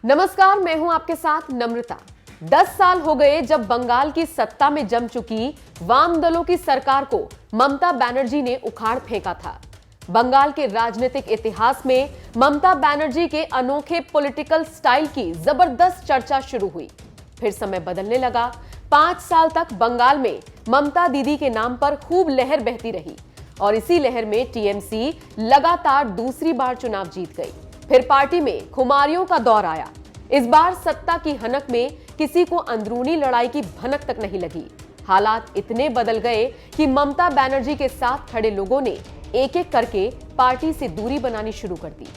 नमस्कार, मैं हूं आपके साथ नम्रता। 10 साल हो गए जब बंगाल की सत्ता में जम चुकी वाम दलों की सरकार को ममता बनर्जी ने उखाड़ फेंका था। बंगाल के राजनीतिक इतिहास में ममता बनर्जी के अनोखे पॉलिटिकल स्टाइल की जबरदस्त चर्चा शुरू हुई। फिर समय बदलने लगा। 5 साल तक बंगाल में ममता दीदी के नाम पर खूब लहर बहती रही और इसी लहर में टीएमसी लगातार दूसरी बार चुनाव जीत गई। फिर पार्टी में खुमारियों का दौर आया। इस बार सत्ता की हनक में किसी को अंदरूनी लड़ाई की भनक तक नहीं लगी। हालात इतने बदल गए कि ममता बनर्जी के साथ खड़े लोगों ने एक एक करके पार्टी से दूरी बनानी शुरू कर दी।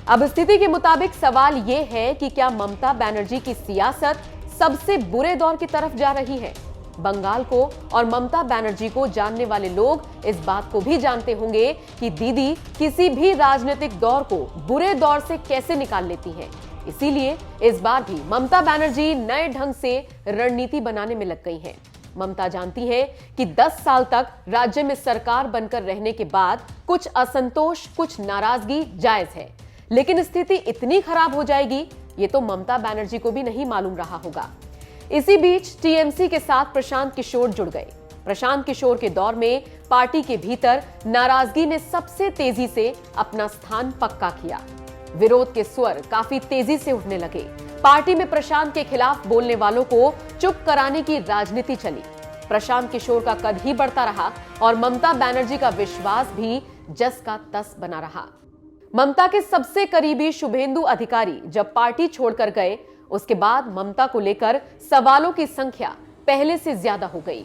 अब स्थिति के मुताबिक सवाल यह है कि क्या ममता बनर्जी की सियासत सबसे बुरे दौर की तरफ जा रही है। बंगाल को और ममता बनर्जी को जानने वाले लोग इस बात को भी जानते होंगे कि दीदी किसी भी राजनीतिक दौर को बुरे दौर से कैसे निकाल लेती हैं। इसीलिए इस बार भी ममता बनर्जी नए ढंग से रणनीति बनाने में लग गई हैं। ममता जानती है कि 10 साल तक राज्य में सरकार बनकर रहने के बाद कुछ असंतोष, कुछ नाराजगी जायज है, लेकिन स्थिति इतनी खराब हो जाएगी ये तो ममता बनर्जी को भी नहीं मालूम रहा होगा। इसी बीच टीएमसी के साथ प्रशांत किशोर जुड़ गए। प्रशांत किशोर के दौर में पार्टी के भीतर नाराजगी ने सबसे तेजी से अपना स्थान पक्का किया। विरोध के स्वर काफी तेजी से उठने लगे। पार्टी में प्रशांत के खिलाफ बोलने वालों को चुप कराने की राजनीति चली। प्रशांत किशोर का कद ही बढ़ता रहा और ममता बनर्जी का विश्वास भी जस का तस बना रहा। ममता के सबसे करीबी शुभेंदु अधिकारी जब पार्टी छोड़कर गए, उसके बाद ममता को लेकर सवालों की संख्या पहले से ज्यादा हो गई।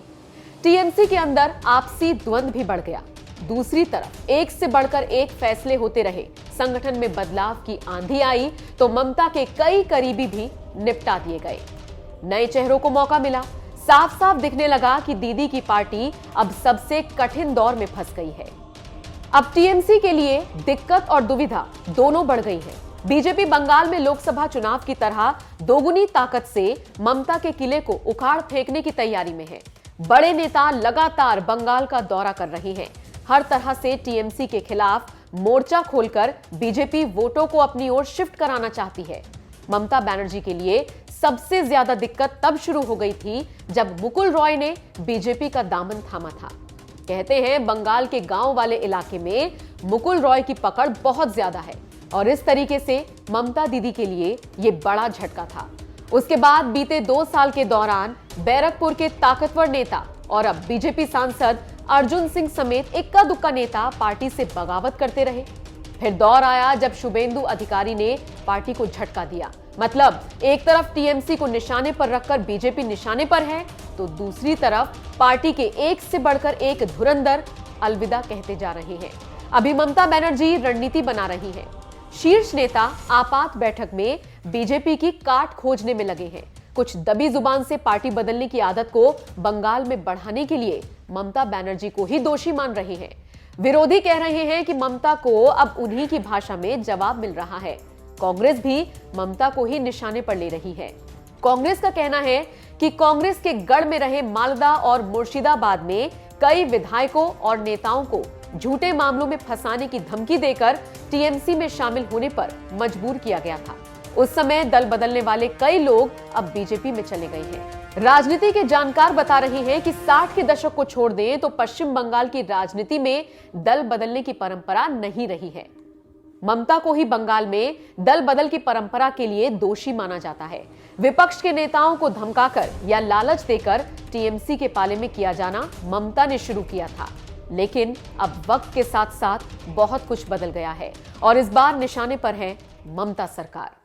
टीएमसी के अंदर आपसी द्वंद्व भी बढ़ गया। दूसरी तरफ एक से बढ़कर एक फैसले होते रहे। संगठन में बदलाव की आंधी आई तो ममता के कई करीबी भी निपटा दिए गए। नए चेहरों को मौका मिला। साफ साफ दिखने लगा कि दीदी की पार्टी अब सबसे कठिन दौर में फंस गई है। अब टीएमसी के लिए दिक्कत और दुविधा दोनों बढ़ गई है। बीजेपी बंगाल में लोकसभा चुनाव की तरह दोगुनी ताकत से ममता के किले को उखाड़ फेंकने की तैयारी में है। बड़े नेता लगातार बंगाल का दौरा कर रहे हैं। हर तरह से टीएमसी के खिलाफ मोर्चा खोलकर बीजेपी वोटों को अपनी ओर शिफ्ट कराना चाहती है। ममता बनर्जी के लिए सबसे ज्यादा दिक्कत तब शुरू हो गई थी जब मुकुल रॉय ने बीजेपी का दामन थामा था। कहते हैं बंगाल के गांव वाले इलाके में मुकुल रॉय की पकड़ बहुत ज्यादा है और इस तरीके से ममता दीदी के लिए यह बड़ा झटका था। उसके बाद बीते 2 साल के दौरान बैरकपुर के ताकतवर नेता और अब बीजेपी सांसद अर्जुन सिंह समेत इक्का दुक्का नेता पार्टी से बगावत करते रहे। फिर दौर आया जब शुभेंदु अधिकारी ने पार्टी को झटका दिया। मतलब एक तरफ टीएमसी को निशाने पर रखकर बीजेपी निशाने पर है तो दूसरी तरफ पार्टी के एक से बढ़कर एक धुरंधर अलविदा कहते जा रहे हैं। अभी ममता बनर्जी रणनीति बना रही है। शीर्ष नेता आपात बैठक में बीजेपी की काट खोजने में लगे हैं। कुछ दबी जुबान से पार्टी बदलने की आदत को बंगाल में बढ़ाने के लिए ममता बनर्जी को ही दोषी मान रहे हैं। विरोधी कह रहे हैं कि ममता को अब उन्हीं की भाषा में जवाब मिल रहा है। कांग्रेस भी ममता को ही निशाने पर ले रही है। कांग्रेस का कहना है कि कांग्रेस के गढ़ में रहे मालदा और मुर्शिदाबाद में कई विधायकों और नेताओं को झूठे मामलों में फंसाने की धमकी देकर टीएमसी में शामिल होने पर मजबूर किया गया था। उस समय दल बदलने वाले कई लोग अब बीजेपी में चले गए हैं। राजनीति के जानकार बता रहे हैं कि 60 के दशक को छोड़ दें तो पश्चिम बंगाल की राजनीति में दल बदलने की परंपरा नहीं रही है। ममता को ही बंगाल में दल बदल की परंपरा के लिए दोषी माना जाता है। विपक्ष के नेताओं को धमकाकर या लालच देकर टीएमसी के पाले में किया जाना ममता ने शुरू किया था, लेकिन अब वक्त के साथ साथ बहुत कुछ बदल गया है और इस बार निशाने पर है ममता सरकार।